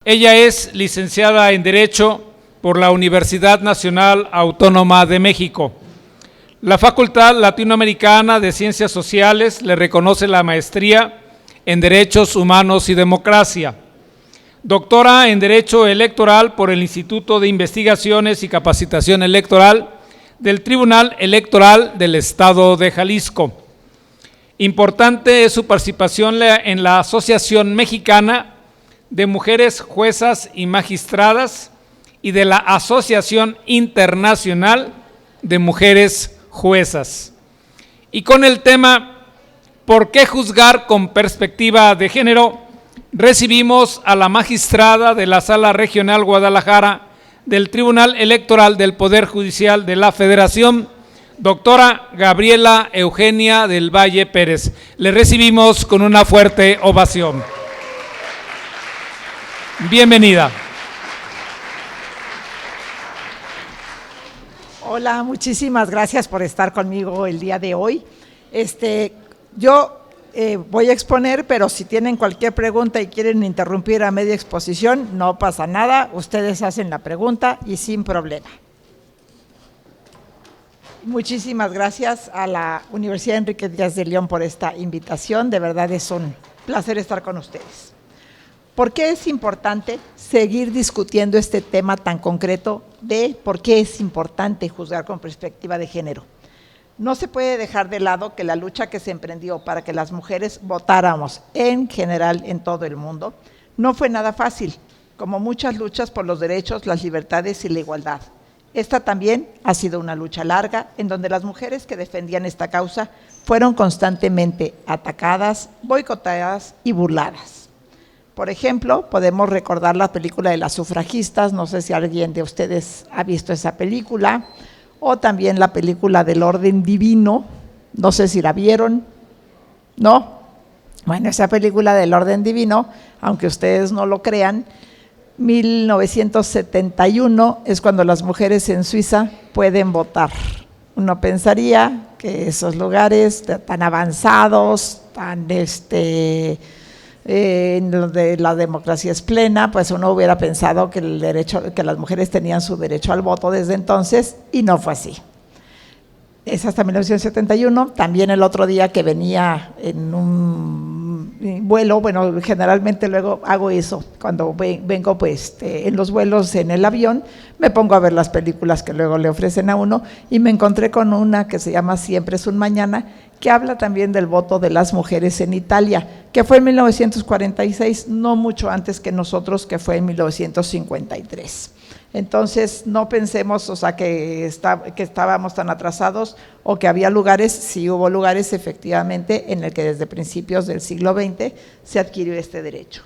Ella es licenciada en Derecho por la Universidad Nacional Autónoma de México. La Facultad Latinoamericana de Ciencias Sociales le reconoce la maestría en Derechos Humanos y Democracia. Doctora en Derecho Electoral por el Instituto de Investigaciones y Capacitación Electoral del Tribunal Electoral del Estado de Jalisco. Importante es su participación en la Asociación Mexicana de Mujeres Juezas y Magistradas y de la Asociación Internacional de Mujeres Juezas. Y con el tema ¿por qué juzgar con perspectiva de género?, recibimos a la magistrada de la Sala Regional Guadalajara del Tribunal Electoral del Poder Judicial de la Federación, doctora Gabriela Eugenia del Valle Pérez. Le recibimos con una fuerte ovación. Bienvenida. Hola, muchísimas gracias por estar conmigo el día de hoy. Yo voy a exponer, pero si tienen cualquier pregunta y quieren interrumpir a media exposición, no pasa nada, ustedes hacen la pregunta y sin problema. Muchísimas gracias a la Universidad Enrique Díaz de León por esta invitación, de verdad es un placer estar con ustedes. ¿Por qué es importante seguir discutiendo este tema tan concreto de por qué es importante juzgar con perspectiva de género? No se puede dejar de lado que la lucha que se emprendió para que las mujeres votáramos en general en todo el mundo no fue nada fácil, como muchas luchas por los derechos, las libertades y la igualdad. Esta también ha sido una lucha larga en donde las mujeres que defendían esta causa fueron constantemente atacadas, boicoteadas y burladas. Por ejemplo, podemos recordar la película de las sufragistas, no sé si alguien de ustedes ha visto esa película, o también la película del Orden Divino, no sé si la vieron, ¿no? Bueno, esa película del Orden Divino, aunque ustedes no lo crean, 1971 es cuando las mujeres en Suiza pueden votar. Uno pensaría que esos lugares tan avanzados, tan en donde la democracia es plena, pues uno hubiera pensado que que las mujeres tenían su derecho al voto desde entonces, y no fue así. Es hasta 1971, también el otro día que venía en un vuelo, bueno, generalmente luego hago eso, cuando vengo en los vuelos en el avión, me pongo a ver las películas que luego le ofrecen a uno, y me encontré con una que se llama Siempre es un mañana, que habla también del voto de las mujeres en Italia, que fue en 1946, no mucho antes que nosotros, que fue en 1953. Entonces, no pensemos, o sea, que estábamos tan atrasados o que había lugares, sí hubo lugares efectivamente en el que desde principios del siglo XX se adquirió este derecho.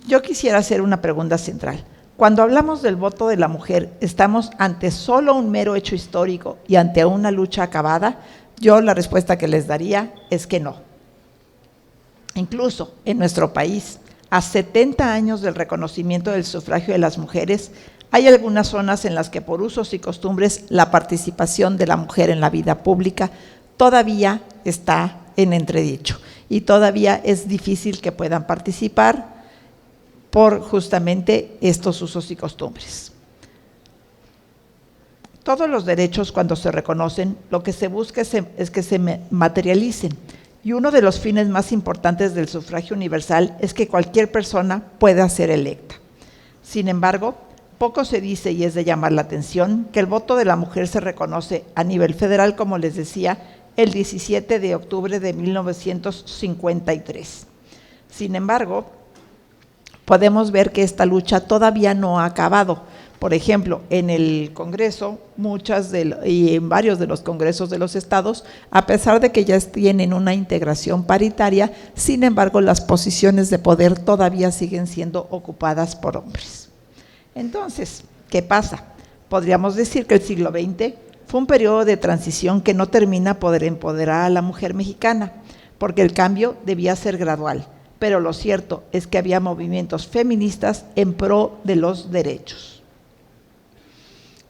Yo quisiera hacer una pregunta central. Cuando hablamos del voto de la mujer, ¿estamos ante solo un mero hecho histórico y ante una lucha acabada? Yo la respuesta que les daría es que no. Incluso en nuestro país, a 70 años del reconocimiento del sufragio de las mujeres, hay algunas zonas en las que por usos y costumbres la participación de la mujer en la vida pública todavía está en entredicho y todavía es difícil que puedan participar por justamente estos usos y costumbres. Todos los derechos, cuando se reconocen, lo que se busca es que se materialicen. Y uno de los fines más importantes del sufragio universal es que cualquier persona pueda ser electa. Sin embargo, poco se dice, y es de llamar la atención, que el voto de la mujer se reconoce a nivel federal, como les decía, el 17 de octubre de 1953. Sin embargo, podemos ver que esta lucha todavía no ha acabado. Por ejemplo, en el Congreso, y en varios de los congresos de los estados, a pesar de que ya tienen una integración paritaria, sin embargo, las posiciones de poder todavía siguen siendo ocupadas por hombres. Entonces, ¿qué pasa? Podríamos decir que el siglo XX fue un periodo de transición que no termina por empoderar a la mujer mexicana, porque el cambio debía ser gradual. Pero lo cierto es que había movimientos feministas en pro de los derechos.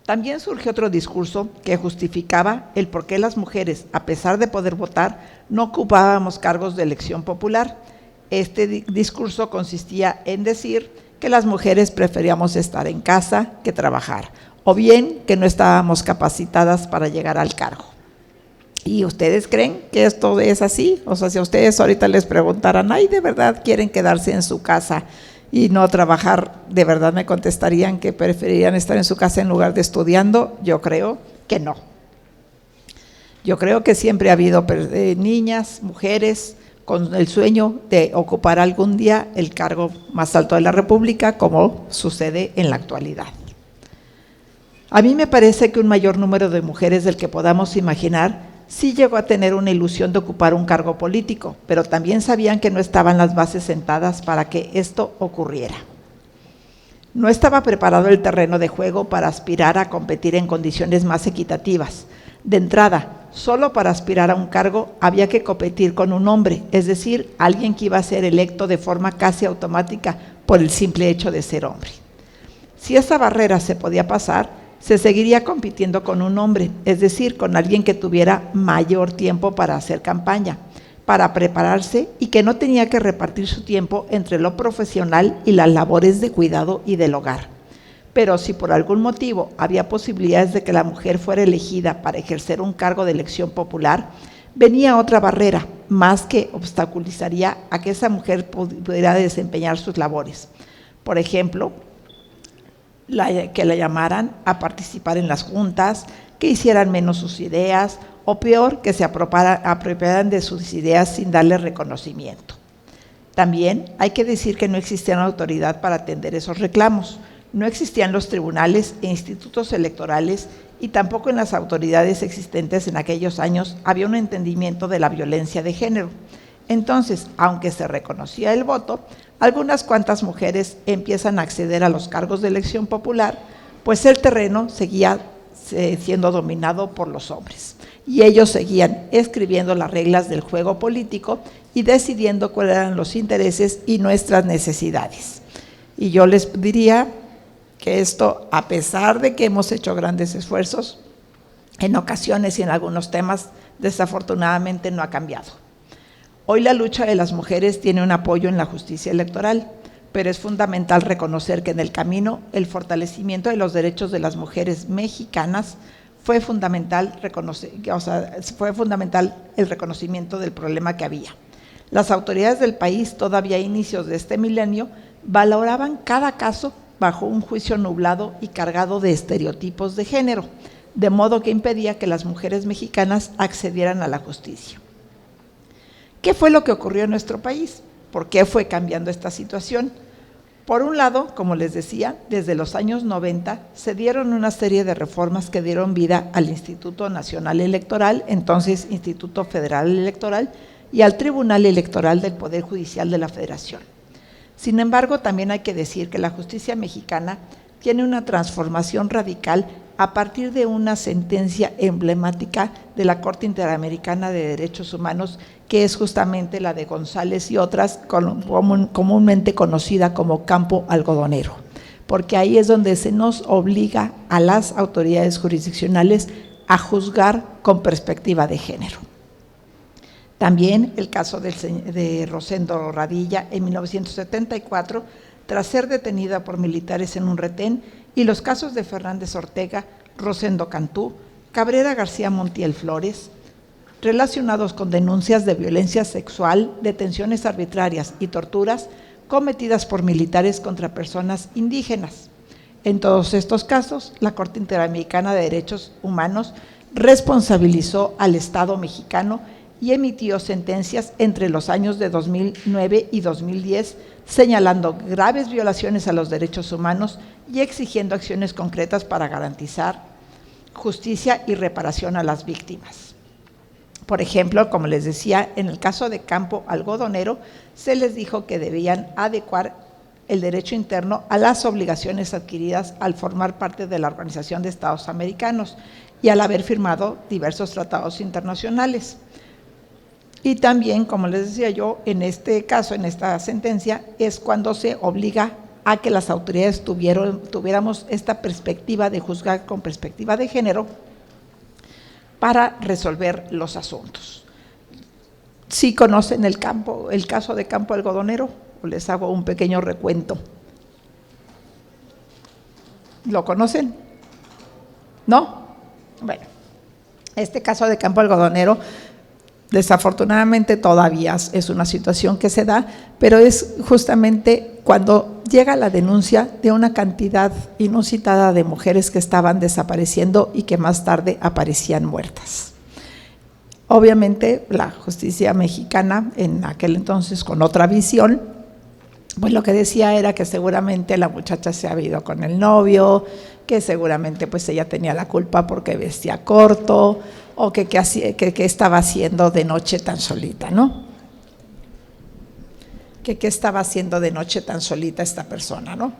También surgió otro discurso que justificaba el por qué las mujeres, a pesar de poder votar, no ocupábamos cargos de elección popular. Este discurso consistía en decir que las mujeres preferíamos estar en casa que trabajar, o bien que no estábamos capacitadas para llegar al cargo. ¿Y ustedes creen que esto es así? O sea, si a ustedes ahorita les preguntaran, ¿ay, de verdad quieren quedarse en su casa y no trabajar? ¿De verdad me contestarían que preferirían estar en su casa en lugar de estudiando? Yo creo que no. Yo creo que siempre ha habido niñas, mujeres, con el sueño de ocupar algún día el cargo más alto de la República, como sucede en la actualidad. A mí me parece que un mayor número de mujeres del que podamos imaginar sí llegó a tener una ilusión de ocupar un cargo político, pero también sabían que no estaban las bases sentadas para que esto ocurriera. No estaba preparado el terreno de juego para aspirar a competir en condiciones más equitativas. De entrada, solo para aspirar a un cargo había que competir con un hombre, es decir, alguien que iba a ser electo de forma casi automática por el simple hecho de ser hombre. Si esa barrera se podía pasar, se seguiría compitiendo con un hombre, es decir, con alguien que tuviera mayor tiempo para hacer campaña, para prepararse y que no tenía que repartir su tiempo entre lo profesional y las labores de cuidado y del hogar. Pero si por algún motivo había posibilidades de que la mujer fuera elegida para ejercer un cargo de elección popular, venía otra barrera, más que obstaculizaría a que esa mujer pudiera desempeñar sus labores. Por ejemplo, que la llamaran a participar en las juntas, que hicieran menos sus ideas, o peor, que se apropiaran de sus ideas sin darle reconocimiento. También hay que decir que no existía una autoridad para atender esos reclamos. No existían los tribunales e institutos electorales y tampoco en las autoridades existentes en aquellos años había un entendimiento de la violencia de género. Entonces, aunque se reconocía el voto, algunas cuantas mujeres empiezan a acceder a los cargos de elección popular, pues el terreno seguía siendo dominado por los hombres. Y ellos seguían escribiendo las reglas del juego político y decidiendo cuáles eran los intereses y nuestras necesidades. Y yo les diría que esto, a pesar de que hemos hecho grandes esfuerzos, en ocasiones y en algunos temas, desafortunadamente no ha cambiado. Hoy la lucha de las mujeres tiene un apoyo en la justicia electoral, pero es fundamental reconocer que en el camino el fortalecimiento de los derechos de las mujeres mexicanas fue fundamental el reconocimiento del problema que había. Las autoridades del país, todavía a inicios de este milenio, valoraban cada caso bajo un juicio nublado y cargado de estereotipos de género, de modo que impedía que las mujeres mexicanas accedieran a la justicia. ¿Qué fue lo que ocurrió en nuestro país? ¿Por qué fue cambiando esta situación? Por un lado, como les decía, desde los años 90 se dieron una serie de reformas que dieron vida al Instituto Nacional Electoral, entonces Instituto Federal Electoral, y al Tribunal Electoral del Poder Judicial de la Federación. Sin embargo, también hay que decir que la justicia mexicana tiene una transformación radical a partir de una sentencia emblemática de la Corte Interamericana de Derechos Humanos, que es justamente la de González y otras, comúnmente conocida como campo algodonero, porque ahí es donde se nos obliga a las autoridades jurisdiccionales a juzgar con perspectiva de género. También el caso de Rosendo Radilla en 1974, tras ser detenida por militares en un retén, y los casos de Fernández Ortega, Rosendo Cantú, Cabrera García Montiel Flores, relacionados con denuncias de violencia sexual, detenciones arbitrarias y torturas cometidas por militares contra personas indígenas. En todos estos casos, la Corte Interamericana de Derechos Humanos responsabilizó al Estado mexicano y emitió sentencias entre los años de 2009 y 2010, señalando graves violaciones a los derechos humanos y exigiendo acciones concretas para garantizar justicia y reparación a las víctimas. Por ejemplo, como les decía, en el caso de Campo Algodonero, se les dijo que debían adecuar el derecho interno a las obligaciones adquiridas al formar parte de la Organización de Estados Americanos y al haber firmado diversos tratados internacionales. Y también, como les decía yo, en este caso, en esta sentencia, es cuando se obliga a que las autoridades tuviéramos esta perspectiva de juzgar con perspectiva de género para resolver los asuntos. ¿Sí conocen el caso de Campo Algodonero? O les hago un pequeño recuento. ¿Lo conocen? ¿No? Bueno, este caso de Campo Algodonero desafortunadamente todavía es una situación que se da, pero es justamente cuando llega la denuncia de una cantidad inusitada de mujeres que estaban desapareciendo y que más tarde aparecían muertas. Obviamente la justicia mexicana, en aquel entonces con otra visión, pues lo que decía era que seguramente la muchacha se había ido con el novio, que seguramente pues ella tenía la culpa porque vestía corto, o que estaba haciendo de noche tan solita, ¿no? Que qué estaba haciendo de noche tan solita esta persona, ¿no?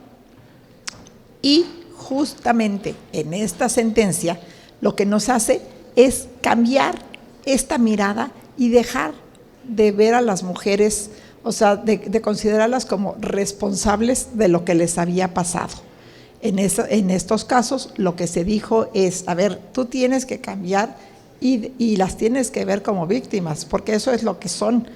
Y justamente en esta sentencia lo que nos hace es cambiar esta mirada y dejar de ver a las mujeres, o sea, de considerarlas como responsables de lo que les había pasado. En estos casos lo que se dijo es, a ver, tú tienes que cambiar y las tienes que ver como víctimas, porque eso es lo que son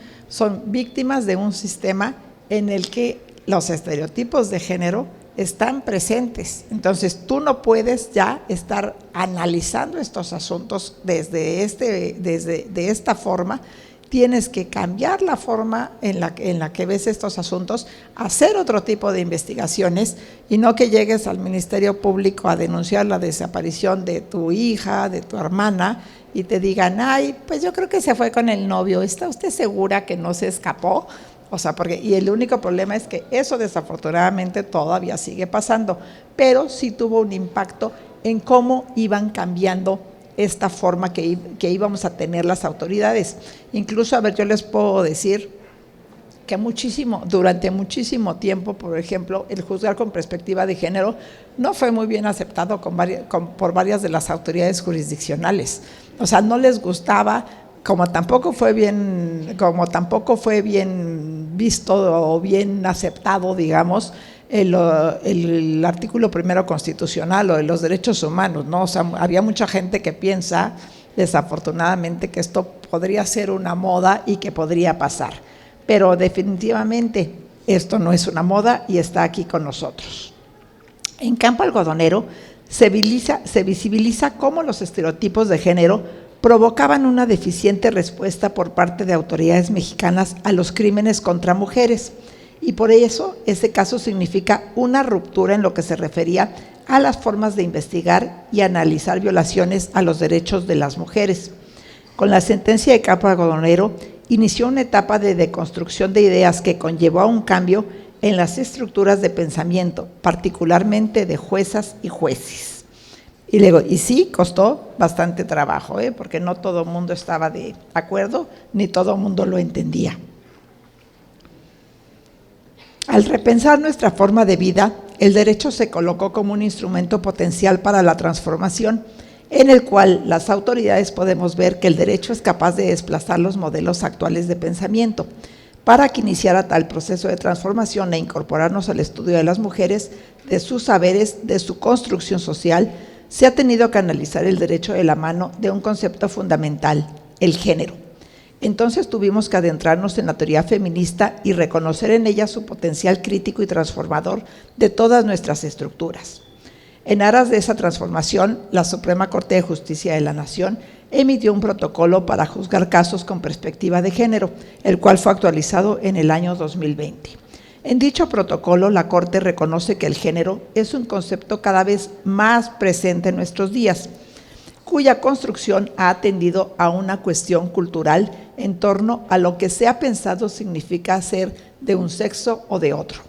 víctimas de un sistema en el que los estereotipos de género están presentes. Entonces tú no puedes ya estar analizando estos asuntos de esta forma. Tienes que cambiar la forma en la que ves estos asuntos, hacer otro tipo de investigaciones y no que llegues al Ministerio Público a denunciar la desaparición de tu hija, de tu hermana y te digan, ay, pues yo creo que se fue con el novio, ¿está usted segura que no se escapó? O sea, y el único problema es que eso desafortunadamente todavía sigue pasando, pero sí tuvo un impacto en cómo iban cambiando esta forma que íbamos a tener las autoridades. Incluso, a ver, yo les puedo decir que durante muchísimo tiempo, por ejemplo, el juzgar con perspectiva de género no fue muy bien aceptado por varias de las autoridades jurisdiccionales. O sea, no les gustaba, como tampoco fue bien visto o bien aceptado, digamos, el artículo primero constitucional o de los derechos humanos, ¿no? O sea, había mucha gente que piensa, desafortunadamente, que esto podría ser una moda y que podría pasar, pero definitivamente esto no es una moda y está aquí con nosotros. En Campo Algodonero se visibiliza cómo los estereotipos de género provocaban una deficiente respuesta por parte de autoridades mexicanas a los crímenes contra mujeres. Y por eso ese caso significa una ruptura en lo que se refería a las formas de investigar y analizar violaciones a los derechos de las mujeres. Con la sentencia de Campo Algodonero inició una etapa de deconstrucción de ideas que conllevó a un cambio en las estructuras de pensamiento, particularmente de juezas y jueces. Y sí, costó bastante trabajo, porque no todo el mundo estaba de acuerdo, ni todo el mundo lo entendía. Al repensar nuestra forma de vida, el derecho se colocó como un instrumento potencial para la transformación, en el cual las autoridades podemos ver que el derecho es capaz de desplazar los modelos actuales de pensamiento. Para que iniciara tal proceso de transformación e incorporarnos al estudio de las mujeres, de sus saberes, de su construcción social, se ha tenido que analizar el derecho de la mano de un concepto fundamental, el género. Entonces tuvimos que adentrarnos en la teoría feminista y reconocer en ella su potencial crítico y transformador de todas nuestras estructuras. En aras de esa transformación, la Suprema Corte de Justicia de la Nación emitió un protocolo para juzgar casos con perspectiva de género, el cual fue actualizado en el año 2020. En dicho protocolo, la Corte reconoce que el género es un concepto cada vez más presente en nuestros días, cuya construcción ha atendido a una cuestión cultural en torno a lo que se ha pensado significa ser de un sexo o de otro.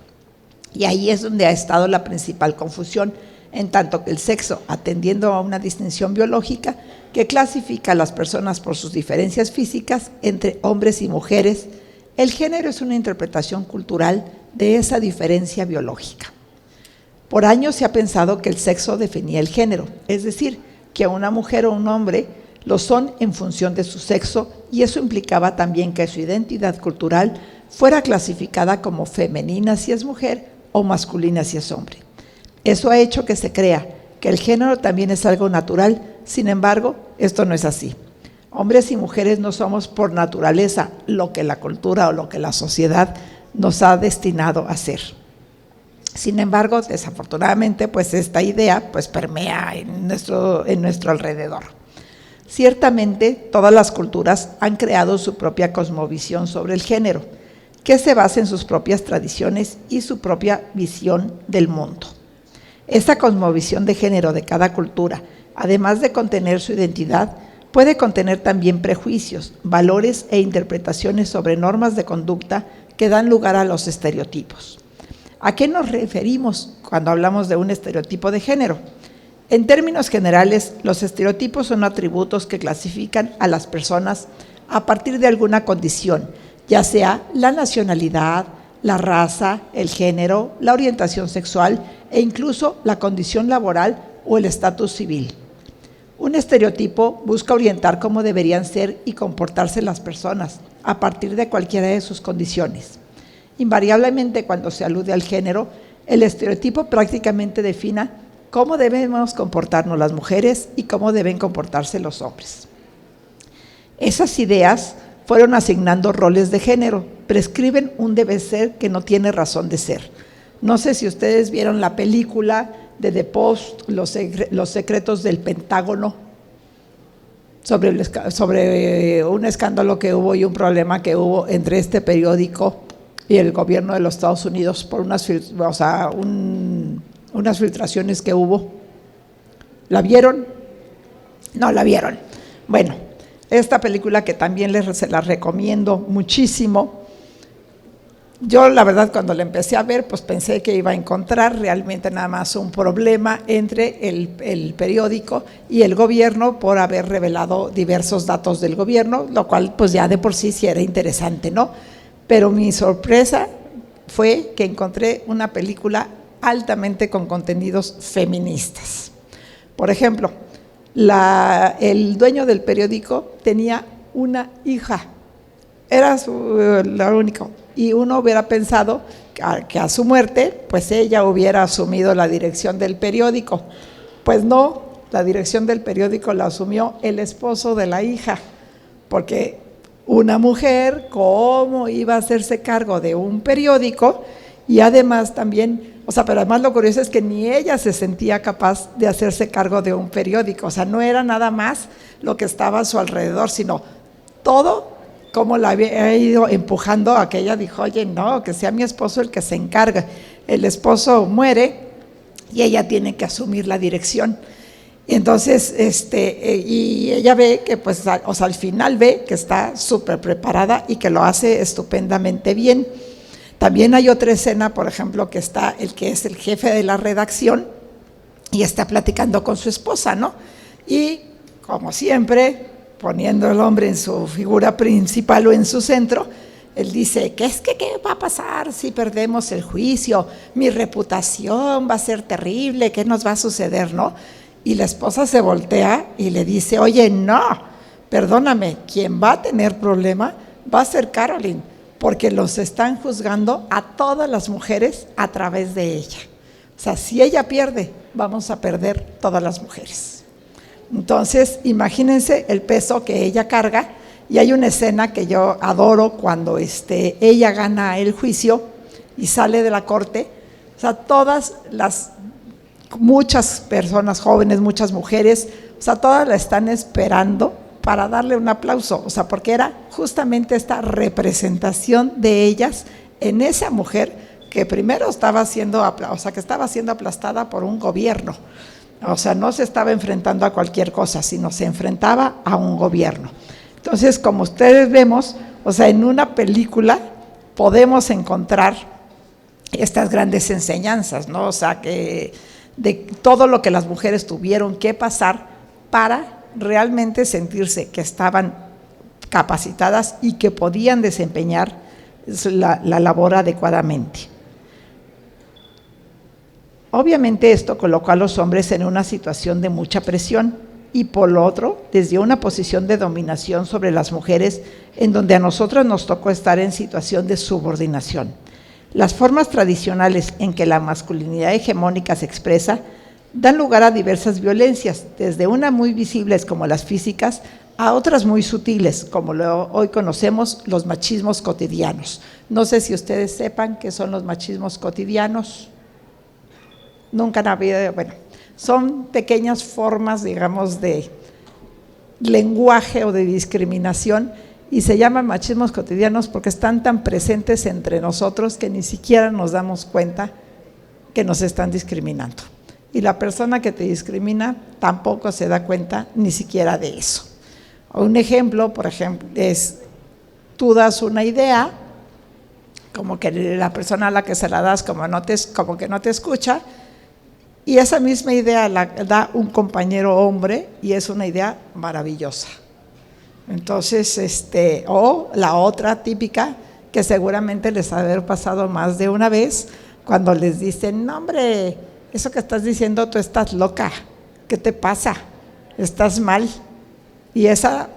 Y ahí es donde ha estado la principal confusión, en tanto que el sexo, atendiendo a una distinción biológica que clasifica a las personas por sus diferencias físicas entre hombres y mujeres, el género es una interpretación cultural de esa diferencia biológica. Por años se ha pensado que el sexo definía el género, es decir, que una mujer o un hombre lo son en función de su sexo, y eso implicaba también que su identidad cultural fuera clasificada como femenina si es mujer o masculina si es hombre. Eso ha hecho que se crea que el género también es algo natural, sin embargo, esto no es así. Hombres y mujeres no somos por naturaleza lo que la cultura o lo que la sociedad nos ha destinado a ser. Sin embargo, desafortunadamente, pues esta idea pues permea en nuestro alrededor. Ciertamente, todas las culturas han creado su propia cosmovisión sobre el género, que se basa en sus propias tradiciones y su propia visión del mundo. Esta cosmovisión de género de cada cultura, además de contener su identidad, puede contener también prejuicios, valores e interpretaciones sobre normas de conducta que dan lugar a los estereotipos. ¿A qué nos referimos cuando hablamos de un estereotipo de género? En términos generales, los estereotipos son atributos que clasifican a las personas a partir de alguna condición, ya sea la nacionalidad, la raza, el género, la orientación sexual e incluso la condición laboral o el estatus civil. Un estereotipo busca orientar cómo deberían ser y comportarse las personas a partir de cualquiera de sus condiciones. Invariablemente, cuando se alude al género, el estereotipo prácticamente define cómo debemos comportarnos las mujeres y cómo deben comportarse los hombres. Esas ideas fueron asignando roles de género, prescriben un deber ser que no tiene razón de ser. No sé si ustedes vieron la película de The Post, Los secretos del Pentágono, sobre un escándalo que hubo y un problema que hubo entre este periódico y el gobierno de los Estados Unidos por unas filtraciones que hubo. ¿La vieron? No la vieron. Bueno, esta película que también se la recomiendo muchísimo. Yo la verdad cuando la empecé a ver pues pensé que iba a encontrar realmente nada más un problema entre el periódico y el gobierno por haber revelado diversos datos del gobierno, lo cual pues ya de por sí era interesante, ¿no? Pero mi sorpresa fue que encontré una película altamente con contenidos feministas. Por ejemplo, el dueño del periódico tenía una hija, era la única, y uno hubiera pensado que a su muerte, pues ella hubiera asumido la dirección del periódico. Pues no, la dirección del periódico la asumió el esposo de la hija, porque una mujer, ¿cómo iba a hacerse cargo de un periódico? Y además también, pero además lo curioso es que ni ella se sentía capaz de hacerse cargo de un periódico, no era nada más lo que estaba a su alrededor, sino todo como la había ido empujando a que ella dijo, oye, no, que sea mi esposo el que se encarga. El esposo muere y ella tiene que asumir la dirección. Y entonces, y ella ve que, pues, al final ve que está súper preparada y que lo hace estupendamente bien. También hay otra escena, por ejemplo, que está el que es el jefe de la redacción y está platicando con su esposa, ¿no? Y, como siempre, poniendo el hombre en su figura principal o en su centro, él dice, ¿qué va a pasar si perdemos el juicio? Mi reputación va a ser terrible, ¿qué nos va a suceder, no? Y la esposa se voltea y le dice, oye, no, perdóname, quien va a tener problema va a ser Carolyn, porque los están juzgando a todas las mujeres a través de ella. Si ella pierde, vamos a perder todas las mujeres. Entonces, imagínense el peso que ella carga, y hay una escena que yo adoro cuando ella gana el juicio y sale de la corte, muchas personas jóvenes, muchas mujeres, todas la están esperando para darle un aplauso, porque era justamente esta representación de ellas en esa mujer que primero estaba siendo aplastada por un gobierno. No se estaba enfrentando a cualquier cosa, sino se enfrentaba a un gobierno. Entonces, como ustedes vemos, en una película podemos encontrar estas grandes enseñanzas, ¿no? Que de todo lo que las mujeres tuvieron que pasar para realmente sentirse que estaban capacitadas y que podían desempeñar la labor adecuadamente. Obviamente esto colocó a los hombres en una situación de mucha presión y por lo otro, desde una posición de dominación sobre las mujeres en donde a nosotras nos tocó estar en situación de subordinación. Las formas tradicionales en que la masculinidad hegemónica se expresa dan lugar a diversas violencias, desde unas muy visibles como las físicas a otras muy sutiles, como hoy conocemos los machismos cotidianos. No sé si ustedes sepan qué son los machismos cotidianos. Nunca han habido, bueno, son pequeñas formas, digamos, de lenguaje o de discriminación, y se llaman machismos cotidianos porque están tan presentes entre nosotros que ni siquiera nos damos cuenta que nos están discriminando. Y la persona que te discrimina tampoco se da cuenta ni siquiera de eso. Un ejemplo, por ejemplo, es tú das una idea, como que la persona a la que se la das como que no te escucha, y esa misma idea la da un compañero hombre y es una idea maravillosa. Entonces, o la otra típica, que seguramente les ha de haber pasado más de una vez, cuando les dicen, no hombre, eso que estás diciendo tú estás loca, ¿qué te pasa? Estás mal. Y esa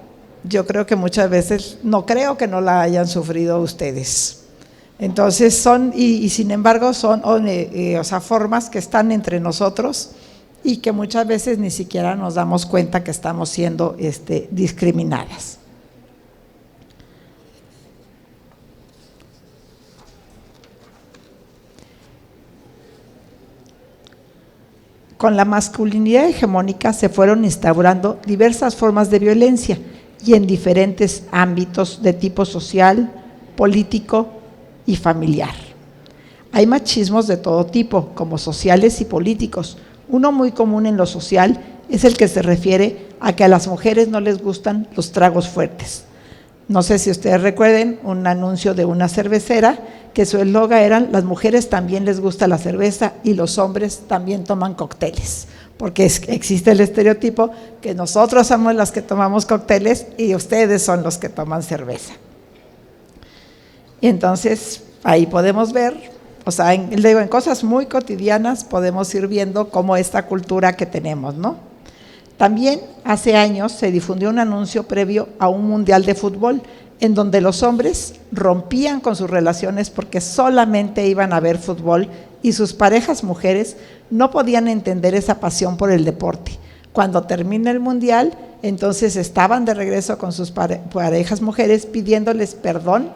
yo creo que muchas veces, no creo que no la hayan sufrido ustedes. Entonces son, y sin embargo son formas que están entre nosotros y que muchas veces ni siquiera nos damos cuenta que estamos siendo discriminadas. Con la masculinidad hegemónica se fueron instaurando diversas formas de violencia y en diferentes ámbitos de tipo social, político y familiar. Hay machismos de todo tipo, como sociales y políticos. Uno muy común en lo social es el que se refiere a que a las mujeres no les gustan los tragos fuertes. No sé si ustedes recuerden un anuncio de una cervecera que su eslogan era: las mujeres también les gusta la cerveza y los hombres también toman cócteles, porque existe el estereotipo que nosotros somos las que tomamos cócteles y ustedes son los que toman cerveza. Y entonces ahí podemos ver, en cosas muy cotidianas podemos ir viendo cómo esta cultura que tenemos, ¿no? También hace años se difundió un anuncio previo a un mundial de fútbol en donde los hombres rompían con sus relaciones porque solamente iban a ver fútbol y sus parejas mujeres no podían entender esa pasión por el deporte. Cuando termina el mundial, entonces estaban de regreso con sus parejas mujeres pidiéndoles perdón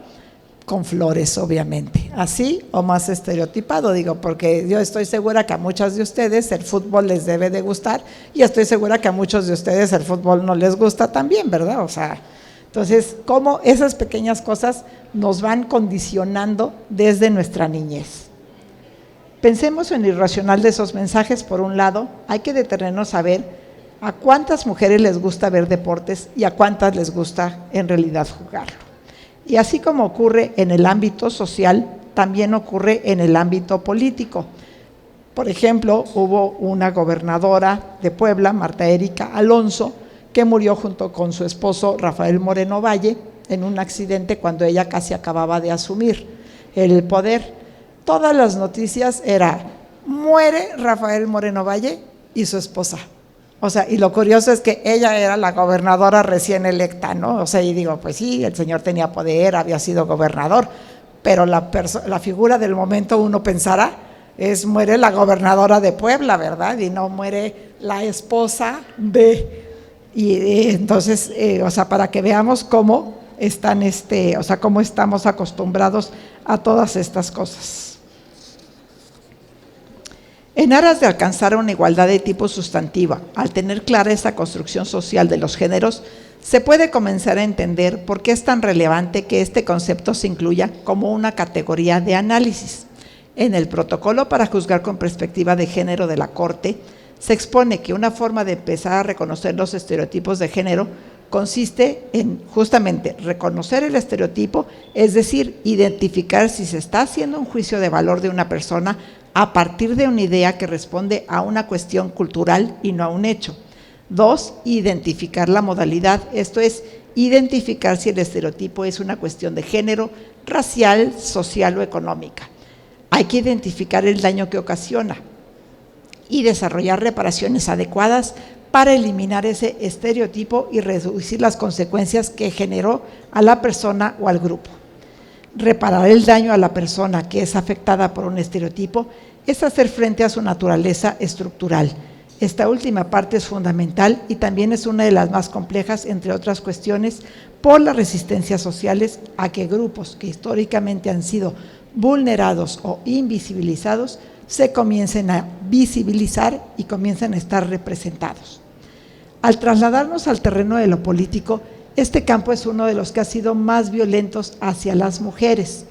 con flores, obviamente, así o más estereotipado, porque yo estoy segura que a muchas de ustedes el fútbol les debe de gustar y estoy segura que a muchos de ustedes el fútbol no les gusta también, ¿verdad? Entonces, cómo esas pequeñas cosas nos van condicionando desde nuestra niñez. Pensemos en lo irracional de esos mensajes. Por un lado, hay que detenernos a ver a cuántas mujeres les gusta ver deportes y a cuántas les gusta en realidad jugarlo. Y así como ocurre en el ámbito social, también ocurre en el ámbito político. Por ejemplo, hubo una gobernadora de Puebla, Marta Erika Alonso, que murió junto con su esposo Rafael Moreno Valle en un accidente cuando ella casi acababa de asumir el poder. Todas las noticias era: muere Rafael Moreno Valle y su esposa. Y lo curioso es que ella era la gobernadora recién electa, ¿no? Y pues sí, el señor tenía poder, había sido gobernador, pero la figura del momento uno pensará muere la gobernadora de Puebla, ¿verdad? Y no muere la esposa de… Y entonces, para que veamos cómo están, cómo estamos acostumbrados a todas estas cosas. En aras de alcanzar una igualdad de tipo sustantiva, al tener clara esa construcción social de los géneros, se puede comenzar a entender por qué es tan relevante que este concepto se incluya como una categoría de análisis. En el protocolo para juzgar con perspectiva de género de la Corte, se expone que una forma de empezar a reconocer los estereotipos de género consiste en justamente reconocer el estereotipo, es decir, identificar si se está haciendo un juicio de valor de una persona a partir de una idea que responde a una cuestión cultural y no a un hecho. 2, identificar la modalidad, esto es, identificar si el estereotipo es una cuestión de género, racial, social o económica. Hay que identificar el daño que ocasiona y desarrollar reparaciones adecuadas para eliminar ese estereotipo y reducir las consecuencias que generó a la persona o al grupo. Reparar el daño a la persona que es afectada por un estereotipo es hacer frente a su naturaleza estructural Esta última parte es fundamental y también es una de las más complejas, entre otras cuestiones, por las resistencias sociales a que grupos que históricamente han sido vulnerados o invisibilizados se comiencen a visibilizar y comiencen a estar representados. Al trasladarnos al terreno de lo político, este campo es uno de los que ha sido más violentos hacia las mujeres.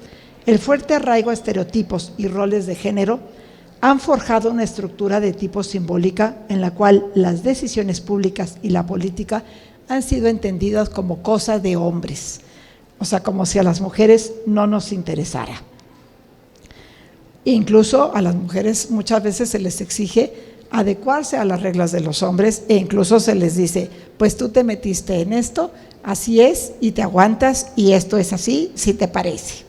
El fuerte arraigo a estereotipos y roles de género han forjado una estructura de tipo simbólica en la cual las decisiones públicas y la política han sido entendidas como cosa de hombres, o sea, como si a las mujeres no nos interesara. Incluso a las mujeres muchas veces se les exige adecuarse a las reglas de los hombres e incluso se les dice, pues tú te metiste en esto, así es y te aguantas y esto es así, si te parece.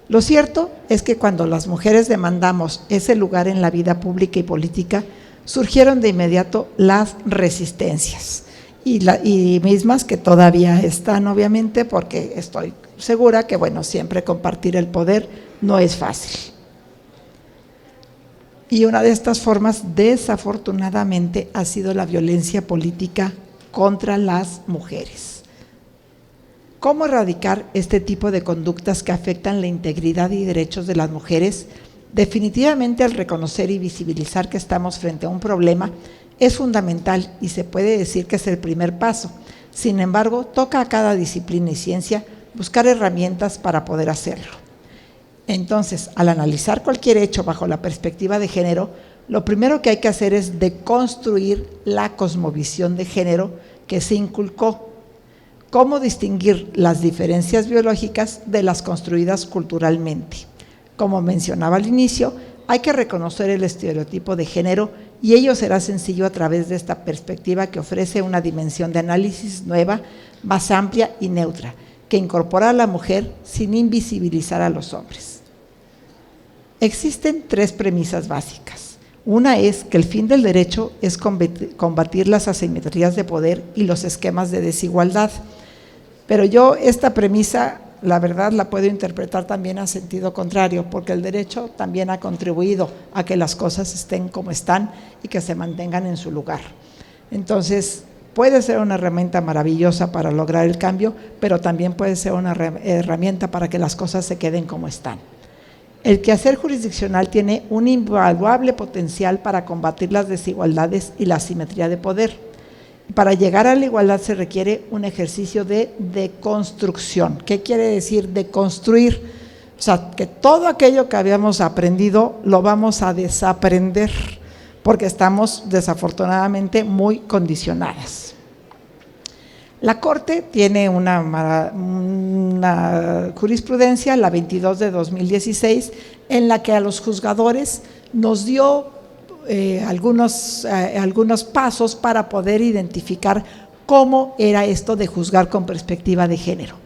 Lo cierto es que cuando las mujeres demandamos ese lugar en la vida pública y política, surgieron de inmediato las resistencias y mismas que todavía están, obviamente, porque estoy segura que, bueno, siempre compartir el poder no es fácil. Y una de estas formas, desafortunadamente, ha sido la violencia política contra las mujeres. ¿Cómo erradicar este tipo de conductas que afectan la integridad y derechos de las mujeres? Definitivamente, al reconocer y visibilizar que estamos frente a un problema es fundamental y se puede decir que es el primer paso. Sin embargo, toca a cada disciplina y ciencia buscar herramientas para poder hacerlo. Entonces, al analizar cualquier hecho bajo la perspectiva de género, lo primero que hay que hacer es deconstruir la cosmovisión de género que se inculcó. ¿Cómo distinguir las diferencias biológicas de las construidas culturalmente? Como mencionaba al inicio, hay que reconocer el estereotipo de género y ello será sencillo a través de esta perspectiva que ofrece una dimensión de análisis nueva, más amplia y neutra, que incorpora a la mujer sin invisibilizar a los hombres. Existen tres premisas básicas. Una es que el fin del derecho es combatir las asimetrías de poder y los esquemas de desigualdad. Pero yo esta premisa, la verdad, la puedo interpretar también a sentido contrario, porque el derecho también ha contribuido a que las cosas estén como están y que se mantengan en su lugar. Entonces, puede ser una herramienta maravillosa para lograr el cambio, pero también puede ser una herramienta para que las cosas se queden como están. El quehacer jurisdiccional tiene un invaluable potencial para combatir las desigualdades y la asimetría de poder. Para llegar a la igualdad se requiere un ejercicio de deconstrucción. ¿Qué quiere decir deconstruir? O sea, que todo aquello que habíamos aprendido lo vamos a desaprender, porque estamos desafortunadamente muy condicionadas. La Corte tiene una jurisprudencia, la 22 de 2016, en la que a los juzgadores nos dio algunos pasos para poder identificar cómo era esto de juzgar con perspectiva de género.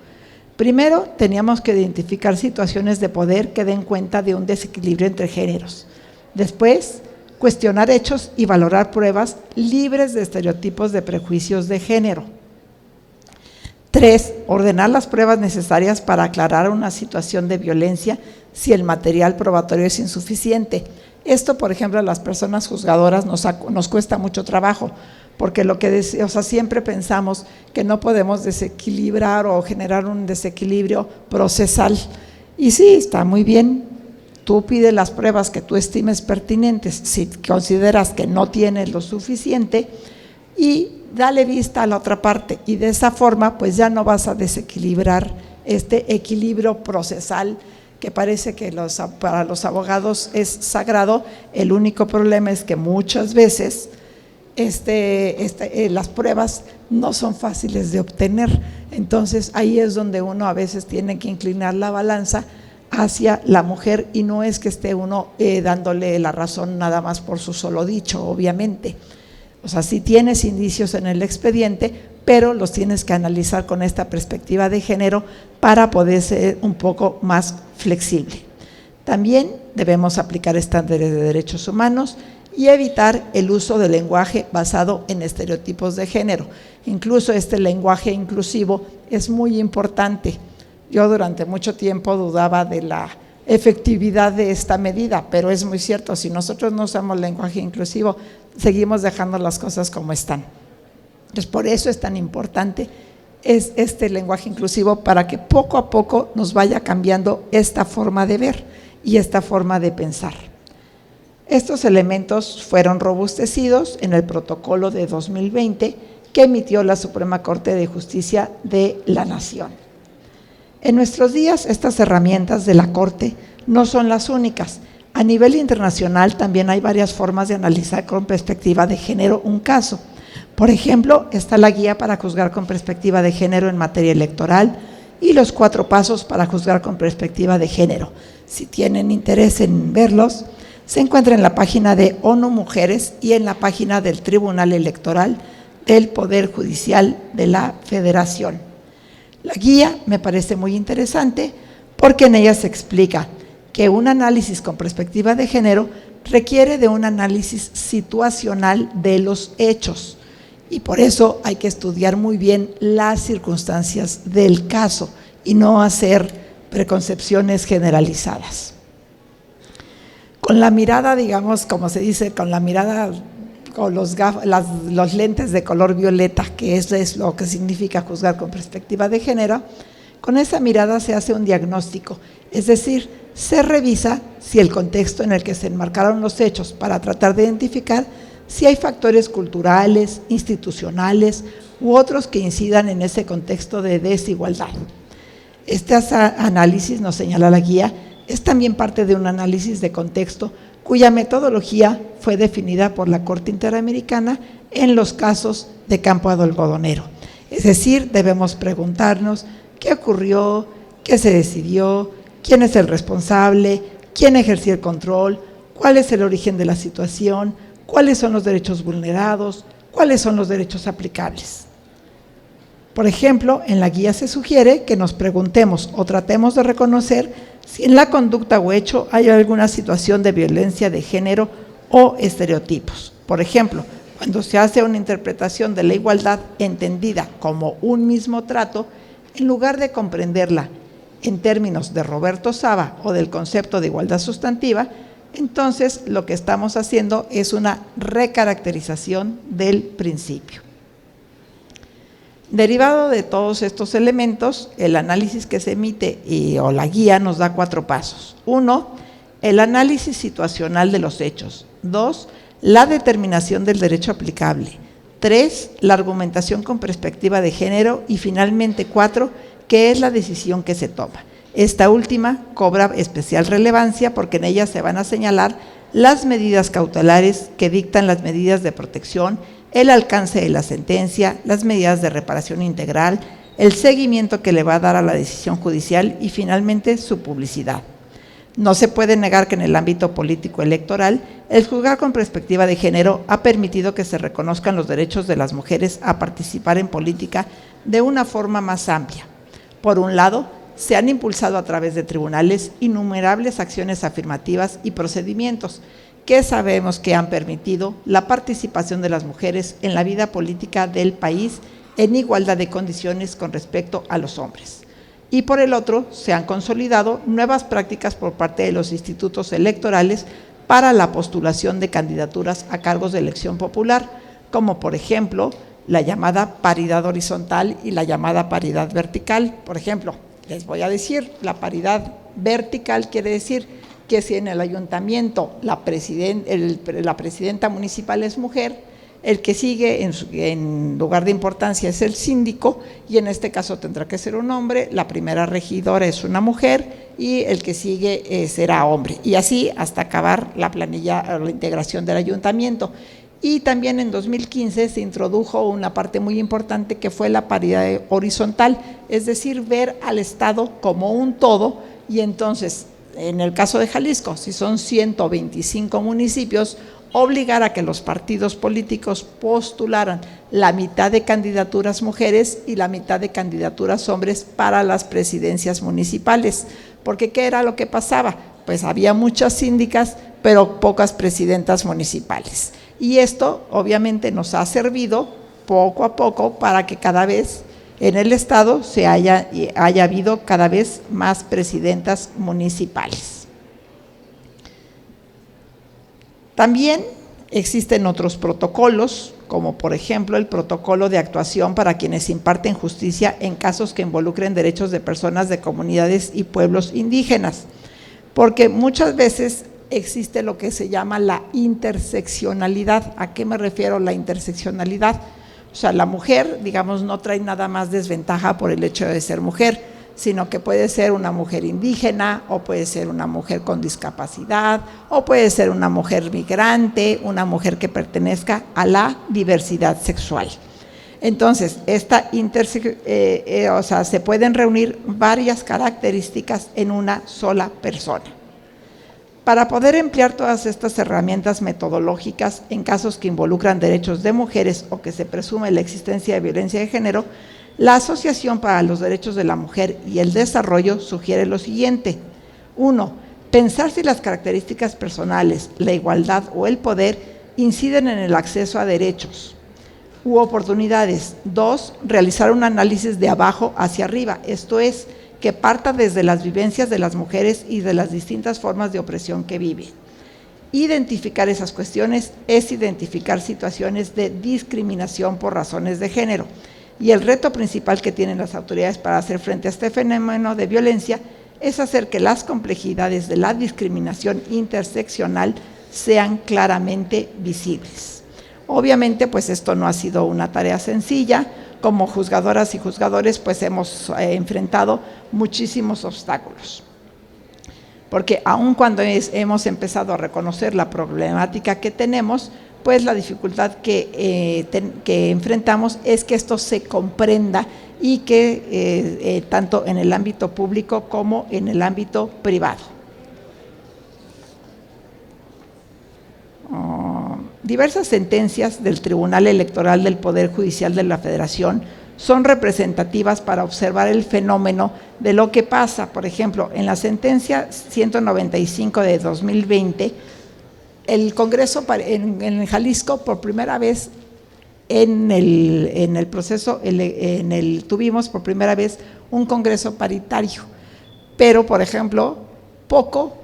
Primero, teníamos que identificar situaciones de poder que den cuenta de un desequilibrio entre géneros. Después, cuestionar hechos y valorar pruebas libres de estereotipos de prejuicios de género. 3, ordenar las pruebas necesarias para aclarar una situación de violencia si el material probatorio es insuficiente. Esto, por ejemplo, a las personas juzgadoras nos cuesta mucho trabajo, porque siempre pensamos que no podemos desequilibrar o generar un desequilibrio procesal. Y sí, está muy bien, tú pides las pruebas que tú estimes pertinentes, si consideras que no tienes lo suficiente, y dale vista a la otra parte, y de esa forma pues ya no vas a desequilibrar este equilibrio procesal que parece que para los abogados es sagrado. El único problema es que muchas veces las pruebas no son fáciles de obtener, entonces ahí es donde uno a veces tiene que inclinar la balanza hacia la mujer, y no es que esté uno dándole la razón nada más por su solo dicho, obviamente. O sea, sí tienes indicios en el expediente, pero los tienes que analizar con esta perspectiva de género para poder ser un poco más flexible. También debemos aplicar estándares de derechos humanos y evitar el uso del lenguaje basado en estereotipos de género. Incluso este lenguaje inclusivo es muy importante. Yo durante mucho tiempo dudaba de la efectividad de esta medida, pero es muy cierto, si nosotros no usamos lenguaje inclusivo, seguimos dejando las cosas como están. Entonces, por eso es tan importante este lenguaje inclusivo, para que poco a poco nos vaya cambiando esta forma de ver y esta forma de pensar. Estos elementos fueron robustecidos en el protocolo de 2020 que emitió la Suprema Corte de Justicia de la Nación. En nuestros días, estas herramientas de la Corte no son las únicas. A nivel internacional también hay varias formas de analizar con perspectiva de género un caso. Por ejemplo, está la guía para juzgar con perspectiva de género en materia electoral y los 4 pasos para juzgar con perspectiva de género. Si tienen interés en verlos, se encuentra en la página de ONU Mujeres y en la página del Tribunal Electoral del Poder Judicial de la Federación. La guía me parece muy interesante porque en ella se explica que un análisis con perspectiva de género requiere de un análisis situacional de los hechos y por eso hay que estudiar muy bien las circunstancias del caso y no hacer preconcepciones generalizadas. Con la mirada, digamos, como se dice, con la mirada, con los lentes de color violeta, que eso es lo que significa juzgar con perspectiva de género, con esa mirada se hace un diagnóstico, es decir, se revisa si el contexto en el que se enmarcaron los hechos para tratar de identificar si hay factores culturales, institucionales u otros que incidan en ese contexto de desigualdad. Este análisis, nos señala la guía, es también parte de un análisis de contexto cuya metodología fue definida por la Corte Interamericana en los casos de Campo Algodonero. Es decir, debemos preguntarnos qué ocurrió, qué se decidió, quién es el responsable, quién ejerció el control, cuál es el origen de la situación, cuáles son los derechos vulnerados, cuáles son los derechos aplicables. Por ejemplo, en la guía se sugiere que nos preguntemos o tratemos de reconocer si en la conducta o hecho hay alguna situación de violencia de género o estereotipos. Por ejemplo, cuando se hace una interpretación de la igualdad entendida como un mismo trato, en lugar de comprenderla en términos de Roberto Saba o del concepto de igualdad sustantiva, entonces lo que estamos haciendo es una recaracterización del principio. Derivado de todos estos elementos, el análisis que se emite o la guía nos da 4 pasos. 1, el análisis situacional de los hechos. 2, la determinación del derecho aplicable. 3, la argumentación con perspectiva de género. Y finalmente 4, ¿qué es la decisión que se toma? Esta última cobra especial relevancia porque en ella se van a señalar las medidas cautelares que dictan las medidas de protección, el alcance de la sentencia, las medidas de reparación integral, el seguimiento que le va a dar a la decisión judicial y finalmente su publicidad. No se puede negar que en el ámbito político electoral, el juzgar con perspectiva de género ha permitido que se reconozcan los derechos de las mujeres a participar en política de una forma más amplia. Por un lado, se han impulsado a través de tribunales innumerables acciones afirmativas y procedimientos que sabemos que han permitido la participación de las mujeres en la vida política del país en igualdad de condiciones con respecto a los hombres. Y por el otro, se han consolidado nuevas prácticas por parte de los institutos electorales para la postulación de candidaturas a cargos de elección popular, como por ejemplo, la llamada paridad horizontal y la llamada paridad vertical. Por ejemplo, les voy a decir, la paridad vertical quiere decir que si en el ayuntamiento la presidenta municipal es mujer, el que sigue en lugar de importancia es el síndico, y en este caso tendrá que ser un hombre, la primera regidora es una mujer y el que sigue será hombre, y así hasta acabar la planilla, la integración del ayuntamiento. Y también en 2015 se introdujo una parte muy importante que fue la paridad horizontal, es decir, ver al Estado como un todo. Y entonces, en el caso de Jalisco, si son 125 municipios, obligar a que los partidos políticos postularan la mitad de candidaturas mujeres y la mitad de candidaturas hombres para las presidencias municipales. Porque ¿qué era lo que pasaba? Pues había muchas síndicas, pero pocas presidentas municipales. Y esto obviamente nos ha servido poco a poco para que cada vez en el Estado haya habido cada vez más presidentas municipales. También Existen otros protocolos, como por ejemplo el protocolo de actuación para quienes imparten justicia en casos que involucren derechos de personas de comunidades y pueblos indígenas, porque muchas veces existe lo que se llama la interseccionalidad. ¿A qué me refiero la interseccionalidad? O sea, la mujer, digamos, no trae nada más desventaja por el hecho de ser mujer, sino que puede ser una mujer indígena, o puede ser una mujer con discapacidad, o puede ser una mujer migrante, una mujer que pertenezca a la diversidad sexual. Entonces, se pueden reunir varias características en una sola persona. Para poder emplear todas estas herramientas metodológicas en casos que involucran derechos de mujeres o que se presume la existencia de violencia de género, la Asociación para los Derechos de la Mujer y el Desarrollo sugiere lo siguiente: 1. Pensar si las características personales, la igualdad o el poder inciden en el acceso a derechos u oportunidades. 2. Realizar un análisis de abajo hacia arriba, esto es, que parta desde las vivencias de las mujeres y de las distintas formas de opresión que viven. Identificar esas cuestiones es identificar situaciones de discriminación por razones de género. Y el reto principal que tienen las autoridades para hacer frente a este fenómeno de violencia es hacer que las complejidades de la discriminación interseccional sean claramente visibles. Obviamente, pues esto no ha sido una tarea sencilla. Como juzgadoras y juzgadores, pues hemos enfrentado muchísimos obstáculos. Porque aun cuando hemos empezado a reconocer la problemática que tenemos, pues la dificultad que enfrentamos es que esto se comprenda y que tanto en el ámbito público como en el ámbito privado. Diversas sentencias del Tribunal Electoral del Poder Judicial de la Federación son representativas para observar el fenómeno de lo que pasa. Por ejemplo, en la sentencia 195 de 2020, el Congreso en Jalisco, por primera vez en el proceso, tuvimos por primera vez un Congreso paritario, pero por ejemplo, poco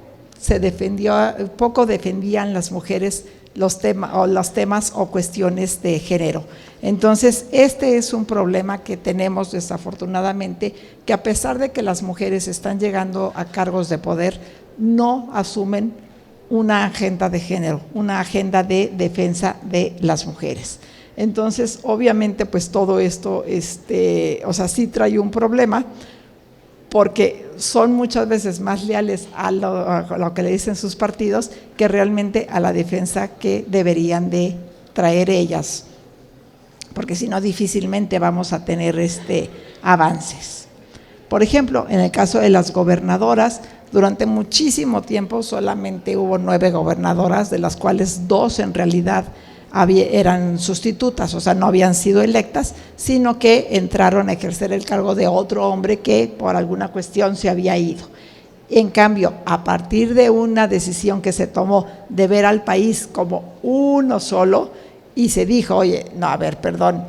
defendían las mujeres los temas o cuestiones de género. Entonces, este es un problema que tenemos desafortunadamente, que a pesar de que las mujeres están llegando a cargos de poder, no asumen una agenda de género, una agenda de defensa de las mujeres. Entonces, obviamente, pues todo esto, sí trae un problema, porque son muchas veces más leales a lo que le dicen sus partidos que realmente a la defensa que deberían de traer ellas, porque si no difícilmente vamos a tener avances. Por ejemplo, en el caso de las gobernadoras, durante muchísimo tiempo solamente hubo 9 gobernadoras, de las cuales 2 en realidad eran sustitutas, o sea, no habían sido electas, sino que entraron a ejercer el cargo de otro hombre que por alguna cuestión se había ido. En cambio, a partir de una decisión que se tomó de ver al país como uno solo, y se dijo, oye, no, a ver, perdón,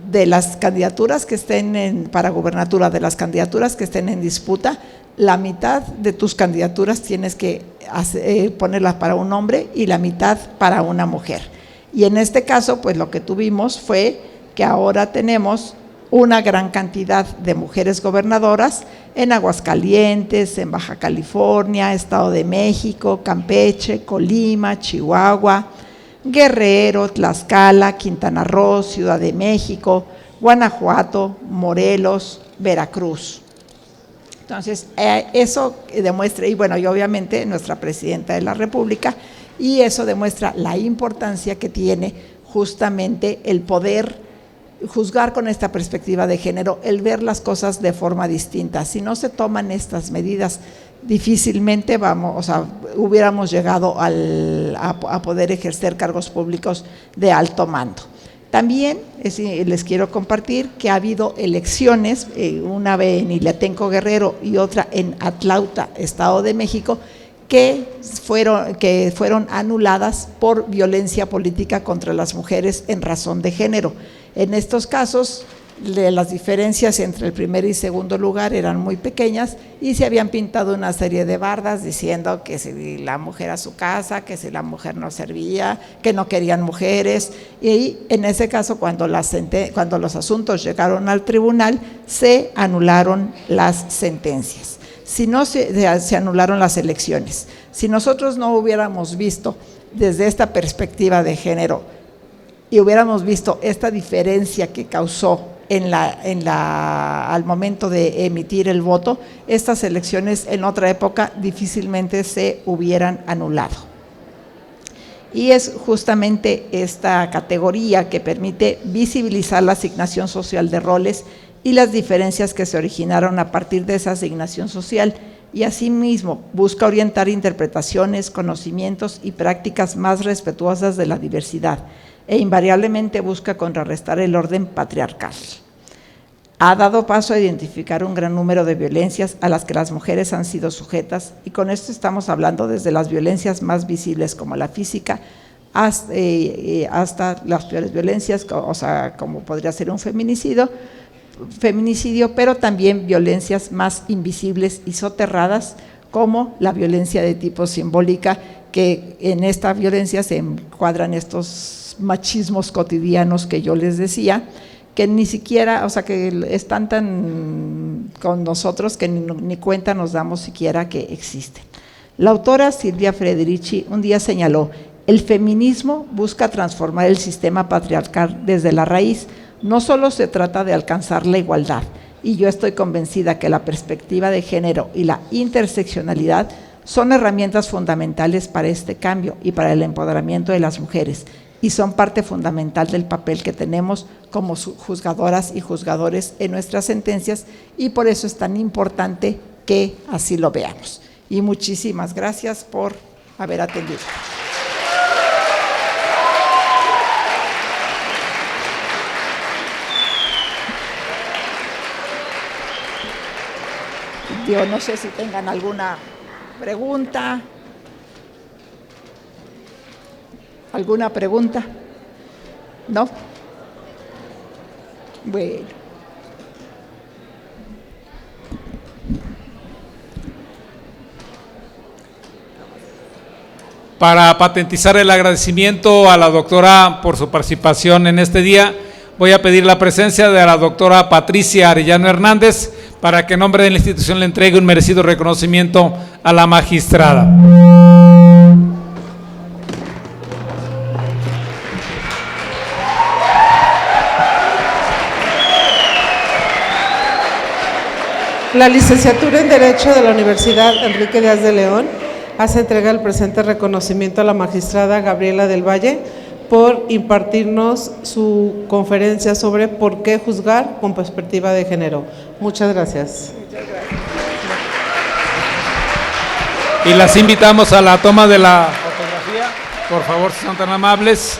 de las candidaturas que estén para gobernatura, de las candidaturas que estén en disputa, la mitad de tus candidaturas tienes que ponerlas para un hombre y la mitad para una mujer. Y en este caso, pues lo que tuvimos fue que ahora tenemos una gran cantidad de mujeres gobernadoras en Aguascalientes, en Baja California, Estado de México, Campeche, Colima, Chihuahua, Guerrero, Tlaxcala, Quintana Roo, Ciudad de México, Guanajuato, Morelos, Veracruz. Entonces, eso demuestra, y bueno, y obviamente nuestra presidenta de la República, y eso demuestra la importancia que tiene justamente el poder juzgar con esta perspectiva de género, el ver las cosas de forma distinta. Si no se toman estas medidas, difícilmente hubiéramos llegado a poder ejercer cargos públicos de alto mando. También les quiero compartir que ha habido elecciones, una vez en Iliatenco, Guerrero, y otra en Atlauta, Estado de México, que fueron anuladas por violencia política contra las mujeres en razón de género. En estos casos, las diferencias entre el primer y segundo lugar eran muy pequeñas y se habían pintado una serie de bardas diciendo que si la mujer a su casa, que si la mujer no servía, que no querían mujeres, y en ese caso cuando los asuntos llegaron al tribunal se anularon las sentencias. Si no se anularon las elecciones. Si nosotros no hubiéramos visto desde esta perspectiva de género y hubiéramos visto esta diferencia que causó al momento de emitir el voto, estas elecciones en otra época difícilmente se hubieran anulado. Y es justamente esta categoría que permite visibilizar la asignación social de roles y las diferencias que se originaron a partir de esa asignación social, y asimismo busca orientar interpretaciones, conocimientos y prácticas más respetuosas de la diversidad, e invariablemente busca contrarrestar el orden patriarcal. Ha dado paso a identificar un gran número de violencias a las que las mujeres han sido sujetas, y con esto estamos hablando desde las violencias más visibles como la física hasta las peores violencias, o sea, como podría ser un feminicidio, pero también violencias más invisibles y soterradas como la violencia de tipo simbólica, que en esta violencia se encuadran estos machismos cotidianos que yo les decía, que ni siquiera, o sea, que están tan con nosotros que ni cuenta nos damos siquiera que existen. La autora Silvia Federici un día señaló: el feminismo busca transformar el sistema patriarcal desde la raíz. No solo se trata de alcanzar la igualdad, y yo estoy convencida que la perspectiva de género y la interseccionalidad son herramientas fundamentales para este cambio y para el empoderamiento de las mujeres, y son parte fundamental del papel que tenemos como juzgadoras y juzgadores en nuestras sentencias, y por eso es tan importante que así lo veamos. Y muchísimas gracias por haber atendido. Yo no sé si tengan alguna pregunta. ¿Alguna pregunta? ¿No? Bueno. Para patentizar el agradecimiento a la doctora por su participación en este día, voy a pedir la presencia de la doctora Patricia Arellano Hernández para que en nombre de la institución le entregue un merecido reconocimiento a la magistrada. La licenciatura en Derecho de la Universidad Enrique Díaz de León hace entrega del presente reconocimiento a la magistrada Gabriela del Valle por impartirnos su conferencia sobre por qué juzgar con perspectiva de género. Muchas gracias. Y las invitamos a la toma de la fotografía. Por favor, si son tan amables.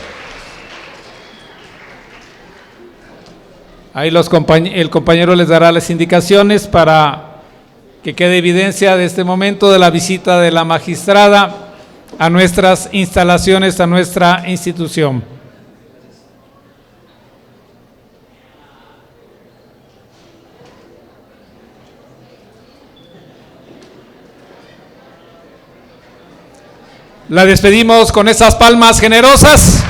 Ahí el compañero les dará las indicaciones para que quede evidencia de este momento de la visita de la magistrada a nuestras instalaciones, a nuestra institución. La despedimos con esas palmas generosas.